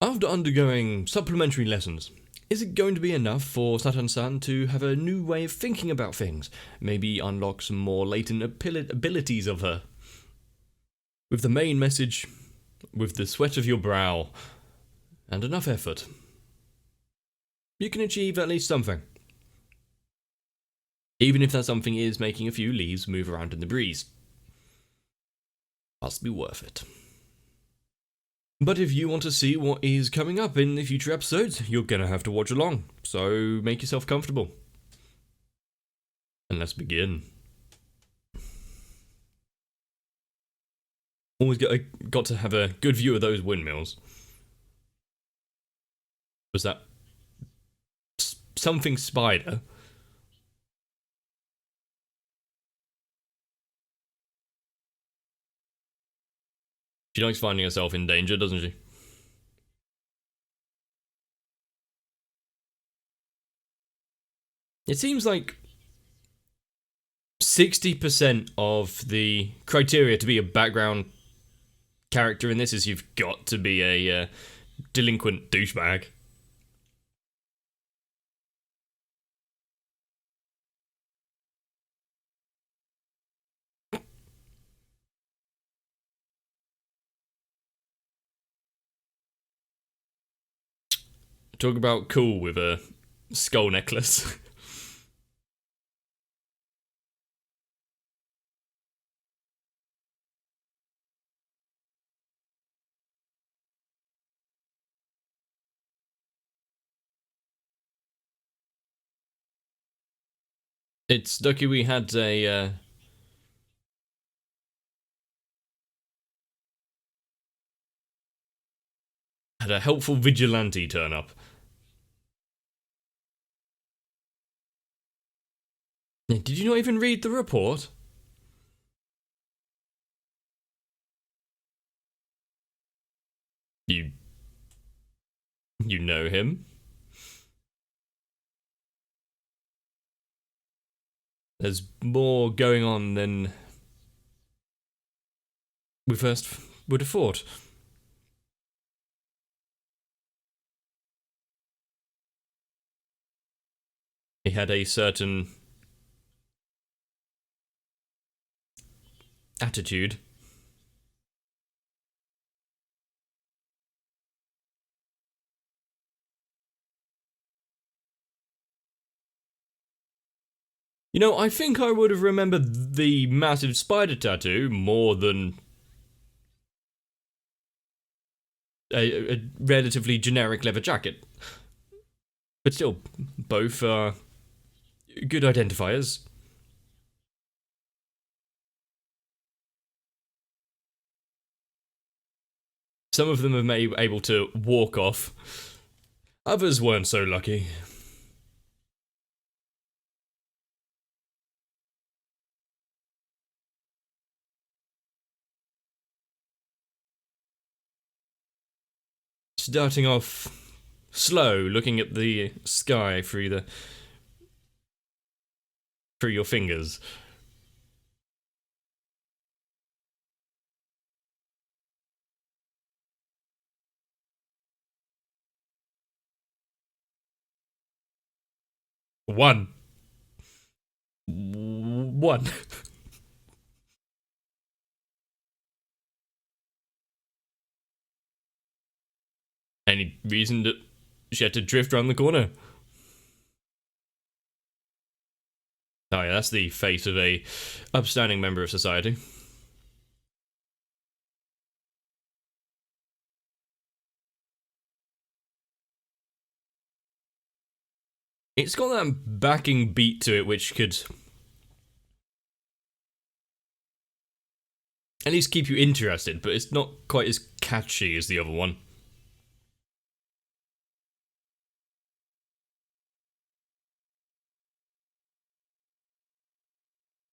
After undergoing supplementary lessons, is it going to be enough for Saturn-san to have a new way of thinking about things? Maybe unlock some more latent abilities of her? With the main message, with the sweat of your brow, and enough effort, you can achieve at least something. Even if that something is making a few leaves move around in the breeze. Must be worth it. But if you want to see what is coming up in the future episodes, you're gonna have to watch along, so make yourself comfortable. And let's begin. Always got to have a good view of those windmills. Was that something spider? She likes finding herself in danger, doesn't she? It seems like 60% of the criteria to be a background character in this is you've got to be a delinquent douchebag. Talk about cool with a skull necklace. It's lucky we had a helpful vigilante turn up. Did you not even read the report? You know him? There's more going on than we first would have thought. He had a certain attitude. You know, I think I would have remembered the massive spider tattoo more than a relatively generic leather jacket. But still, both are good identifiers. Some of them are able to walk off. Others weren't so lucky. Starting off slow, looking at the sky through your fingers. One. Any reason that she had to drift around the corner? Oh yeah, that's the face of a upstanding member of society. It's got that backing beat to it which could at least keep you interested, but it's not quite as catchy as the other one.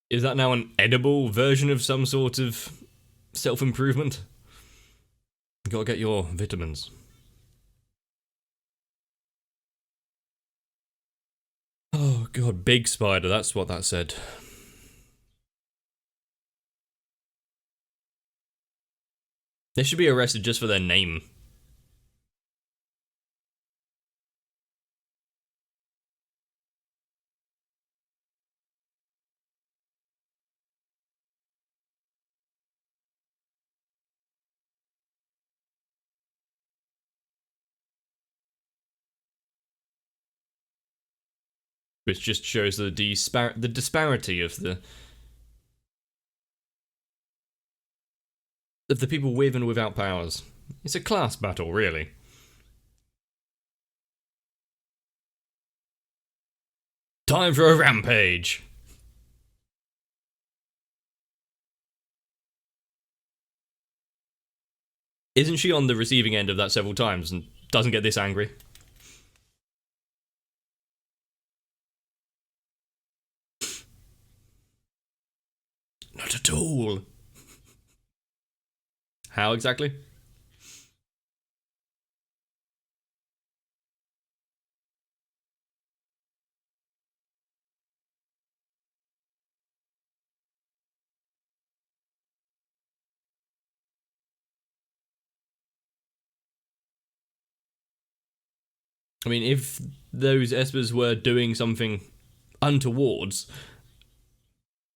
Is that now an edible version of some sort of self-improvement? You gotta get your vitamins. Oh god, big spider, that's what that said. They should be arrested just for their name. which just shows the disparity of the people with and without powers. It's a class battle, really. Time for a rampage! Isn't she on the receiving end of that several times and doesn't get this angry? Not at all. How exactly? I mean, if those espers were doing something untowards,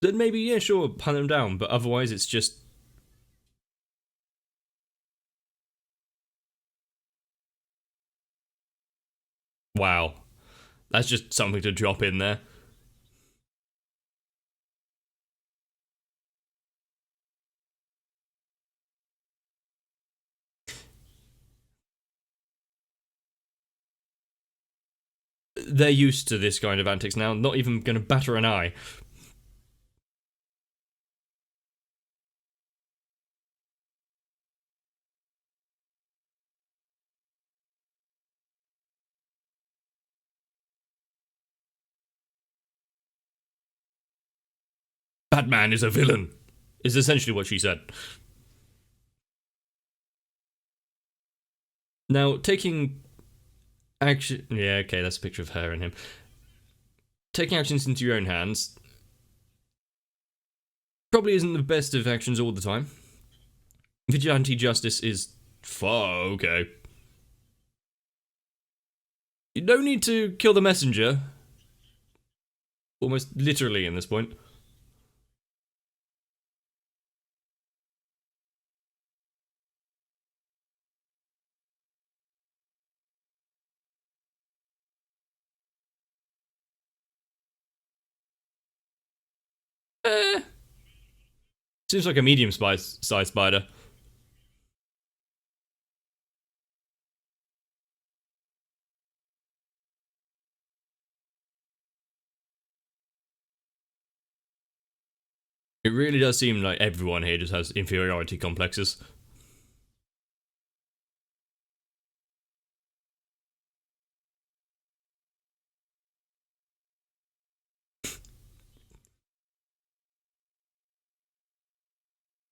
then maybe, yeah, sure, hunt them down, but otherwise it's just... Wow. That's just something to drop in there. They're used to this kind of antics now, not even gonna batter an eye. Batman is a villain, is essentially what she said. Now, taking action... Yeah, okay, that's a picture of her and him. Taking actions into your own hands probably isn't the best of actions all the time. Vigilante justice is far okay. You don't need to kill the messenger. Almost literally in this point. Seems like a medium-sized spider. It really does seem like everyone here just has inferiority complexes.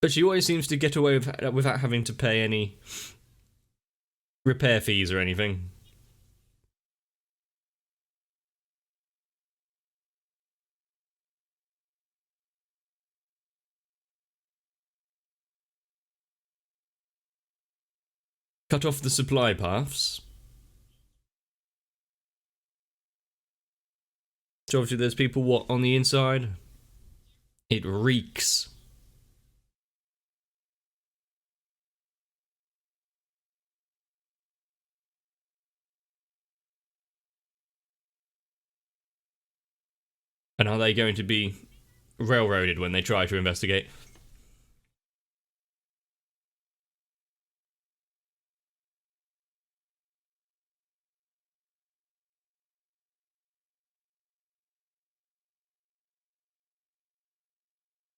But she always seems to get away without having to pay any repair fees or anything. Cut off the supply paths. So obviously there's people, what, on the inside? It reeks. And are they going to be railroaded when they try to investigate?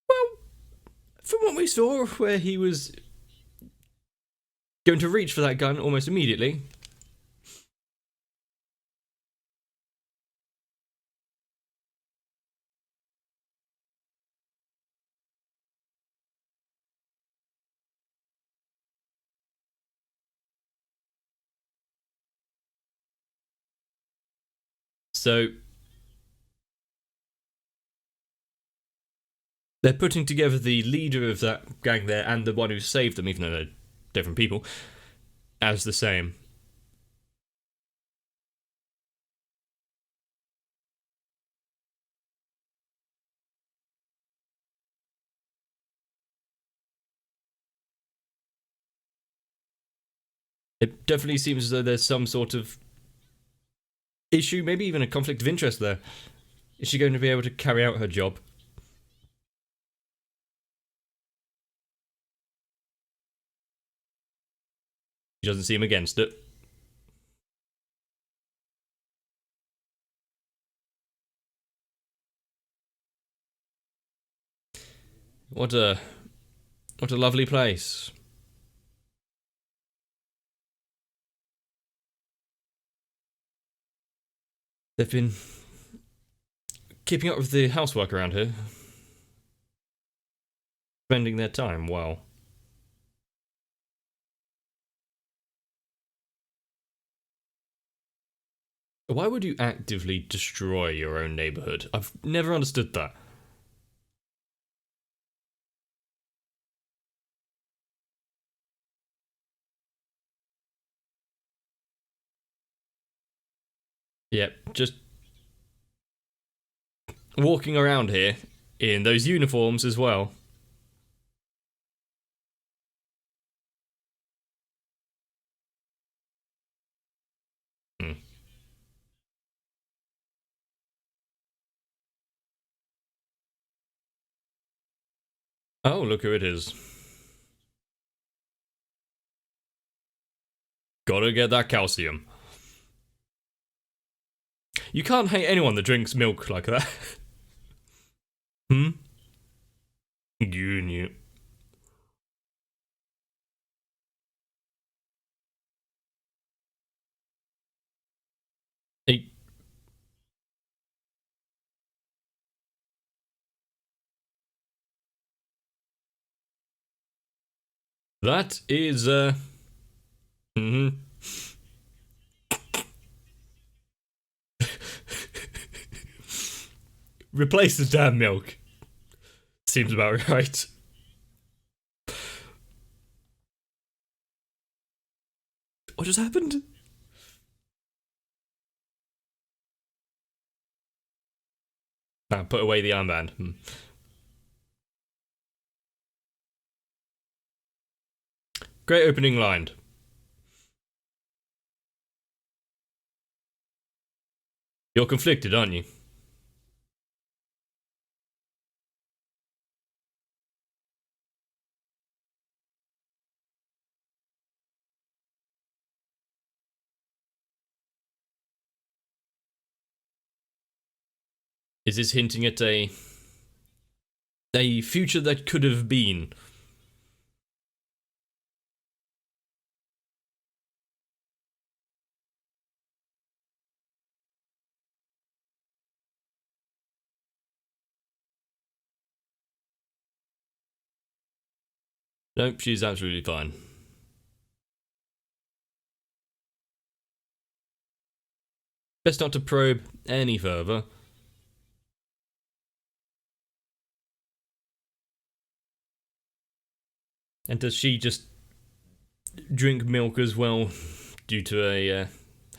Well, from what we saw, where he was going to reach for that gun almost immediately. So they're putting together the leader of that gang there and the one who saved them, even though they're different people, as the same. It definitely seems as though there's some sort of issue, maybe even a conflict of interest there. Is she going to be able to carry out her job? She doesn't seem against it. What a lovely place. They've been keeping up with the housework around here. Spending their time well. Why would you actively destroy your own neighborhood? I've never understood that. Yep, just walking around here in those uniforms as well. Hmm. Oh, look who it is. Gotta get that calcium. You can't hate anyone that drinks milk like that. Hmm? You. Hey, that is, hmm. Replace the damn milk. Seems about right. What just happened? Ah, put away the armband. Hmm. Great opening line. You're conflicted, aren't you? Is this hinting at a future that could have been? Nope, she's absolutely fine. Best not to probe any further. And does she just drink milk as well due to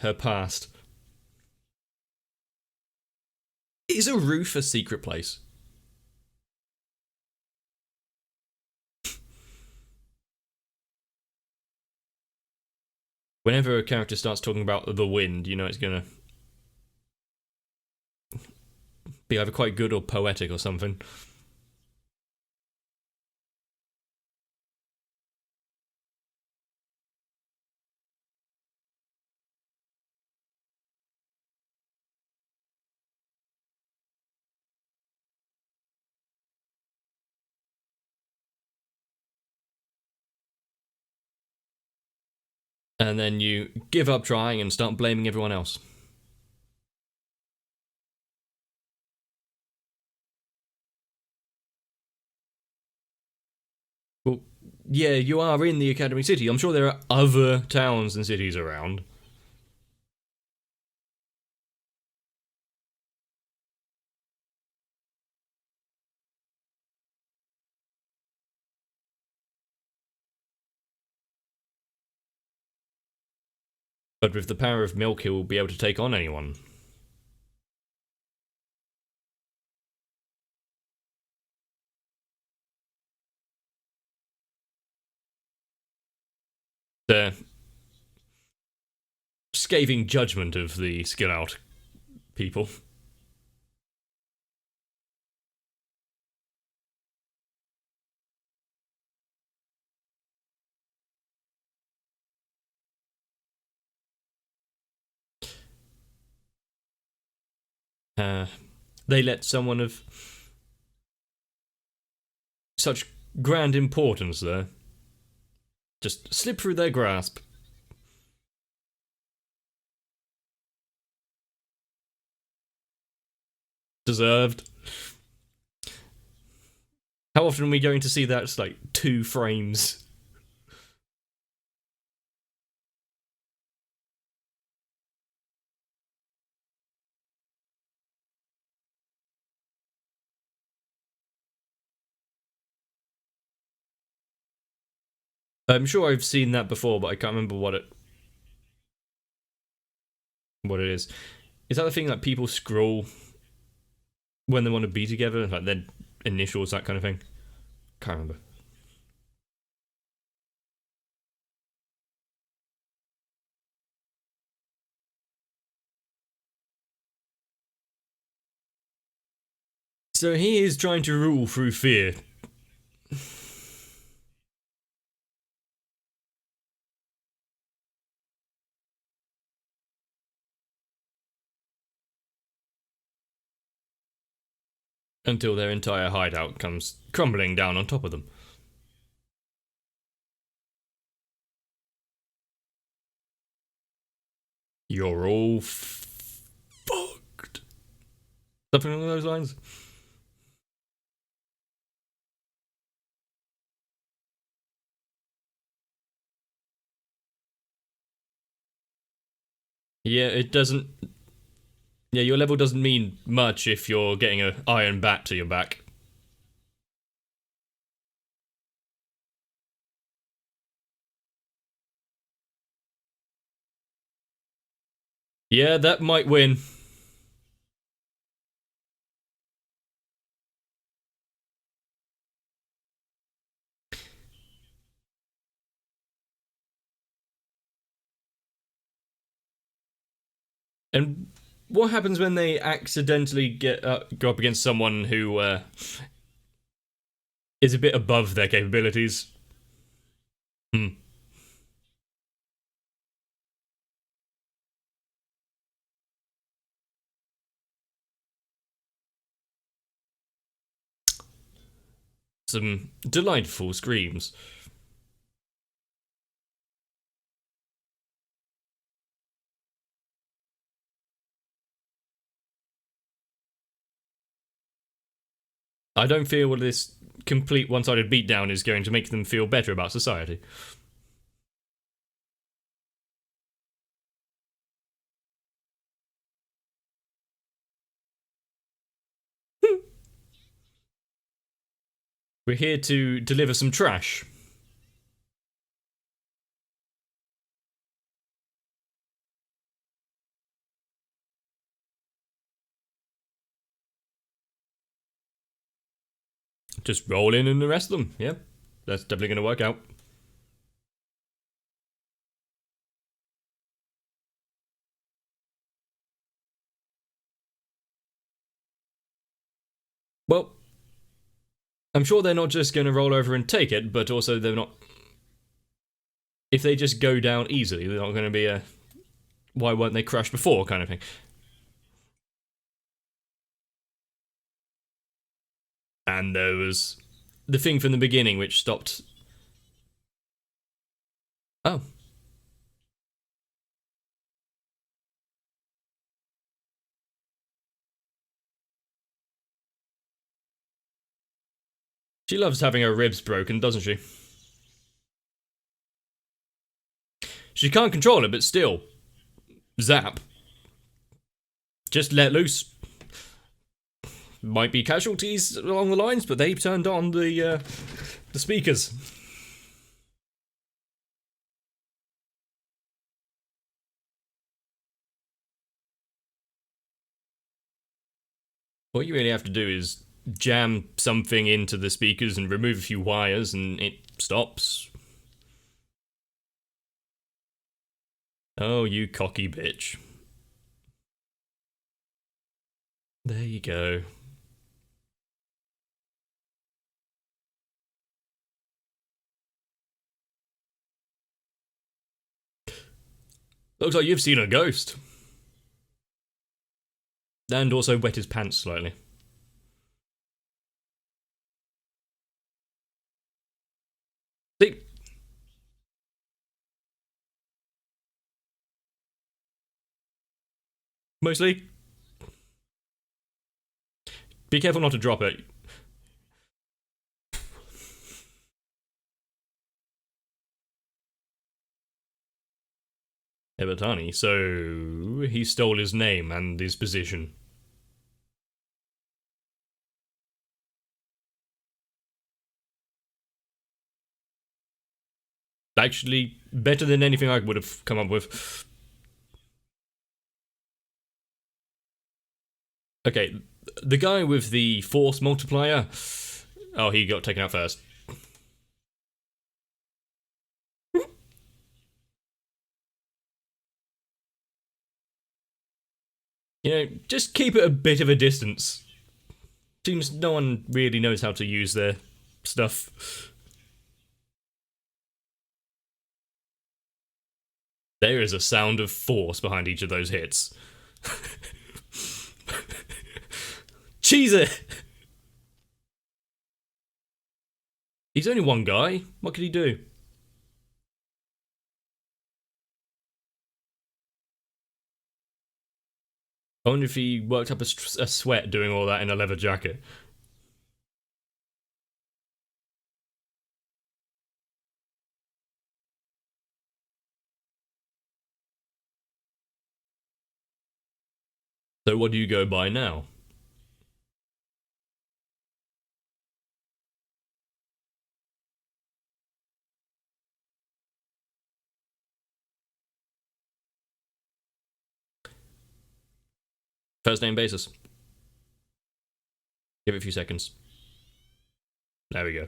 her past? Is a roof a secret place? Whenever a character starts talking about the wind, you know it's gonna be either quite good or poetic or something. And then you give up trying and start blaming everyone else. Well, yeah, you are in the Academy City. I'm sure there are other towns and cities around. But with the power of milk, he will be able to take on anyone. The scathing judgment of the skill out people. Uh, they let someone of such grand importance there just slip through their grasp. Deserved. How often are we going to see that? It's like 2 frames. I'm sure I've seen that before, but I can't remember what it is. Is that the thing that people scroll when they want to be together, like their initials, that kind of thing? Can't remember. So he is trying to rule through fear. Until their entire hideout comes crumbling down on top of them. You're all fucked. Something along those lines? Yeah, it doesn't. Yeah, your level doesn't mean much if you're getting an iron bat to your back. Yeah, that might win. And what happens when they accidentally go up against someone who is a bit above their capabilities? Hmm. Some delightful screams. I don't feel this complete one-sided beatdown is going to make them feel better about society. We're here to deliver some trash. Just roll in and arrest them. Yeah, that's definitely going to work out. Well, I'm sure they're not just going to roll over and take it, but also they're not. If they just go down easily, they're not going to be a why weren't they crushed before kind of thing. And there was the thing from the beginning which stopped. Oh, she loves having her ribs broken, doesn't she? She can't control it, but still, zap. Just let loose. Might be casualties along the lines, but they've turned on the speakers. What you really have to do is jam something into the speakers and remove a few wires, and it stops. Oh, you cocky bitch. There you go. Looks like you've seen a ghost. And also wet his pants slightly. See? Mostly. Be careful not to drop it. Ebertani, so he stole his name and his position. Actually, better than anything I would have come up with. Okay, the guy with the force multiplier. Oh, he got taken out first. You know, just keep it a bit of a distance. Seems no one really knows how to use their stuff. There is a sound of force behind each of those hits. Cheese it! He's only one guy. What could he do? I wonder if he worked up a sweat doing all that in a leather jacket. So what do you go by now? First name basis. Give it a few seconds. There we go.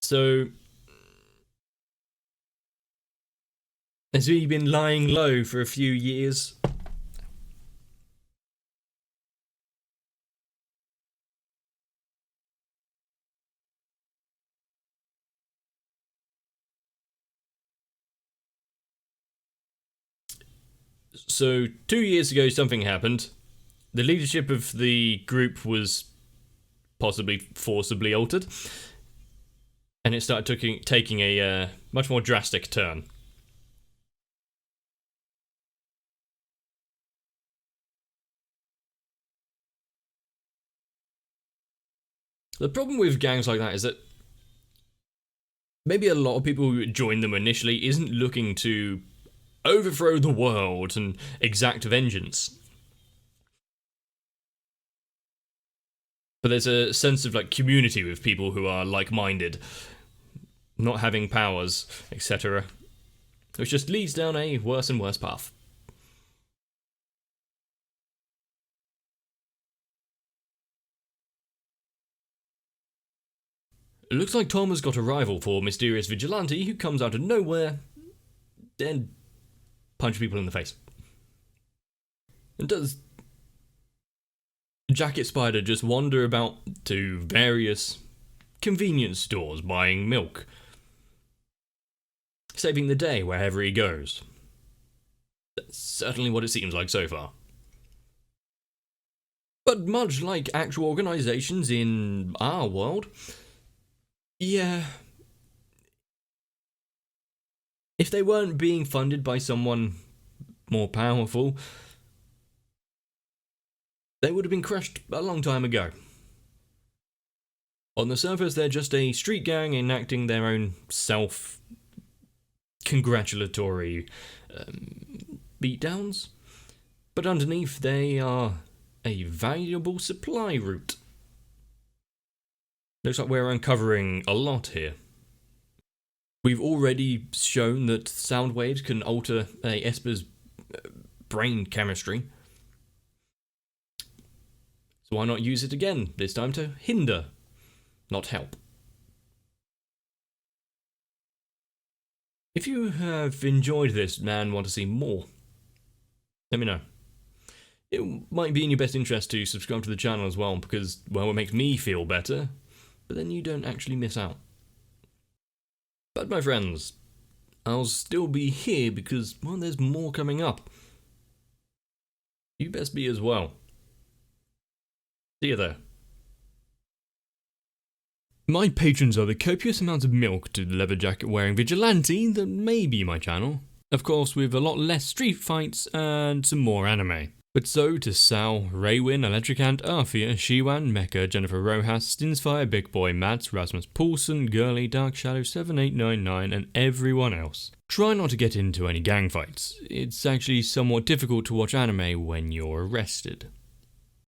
So, has he been lying low for a few years? So, 2 years ago, something happened. The leadership of the group was possibly forcibly altered, and it started taking a much more drastic turn. The problem with gangs like that is that maybe a lot of people who join them initially isn't looking to overthrow the world and exact vengeance. But there's a sense of like community with people who are like-minded, not having powers, etc. Which just leads down a worse and worse path. It looks like Tom has got a rival for mysterious vigilante who comes out of nowhere and punch people in the face. And does Jacket Spider just wander about to various convenience stores buying milk, saving the day wherever he goes? That's certainly what it seems like so far. But much like actual organisations in our world, yeah, if they weren't being funded by someone more powerful, they would have been crushed a long time ago. On the surface, they're just a street gang enacting their own self-congratulatory beatdowns, but underneath they are a valuable supply route. Looks like we're uncovering a lot here. We've already shown that sound waves can alter a Esper's brain chemistry. So why not use it again, this time to hinder, not help? If you have enjoyed this and want to see more, let me know. it might be in your best interest to subscribe to the channel as well, because, well, it makes me feel better, but then you don't actually miss out. But my friends, I'll still be here because, well, there's more coming up. You best be as well. See you there. My patrons are the copious amounts of milk to the leather jacket wearing vigilante that may be my channel. Of course, with a lot less street fights and some more anime. But so to Sal, Raywin, Electric Ant, Arthea, Shiwan, Mecha, Jennifer Rojas, Stinsfire, Big Boy, Mads, Rasmus Paulson, Girly, Dark Shadow 7899 and everyone else. Try not to get into any gang fights. It's actually somewhat difficult to watch anime when you're arrested.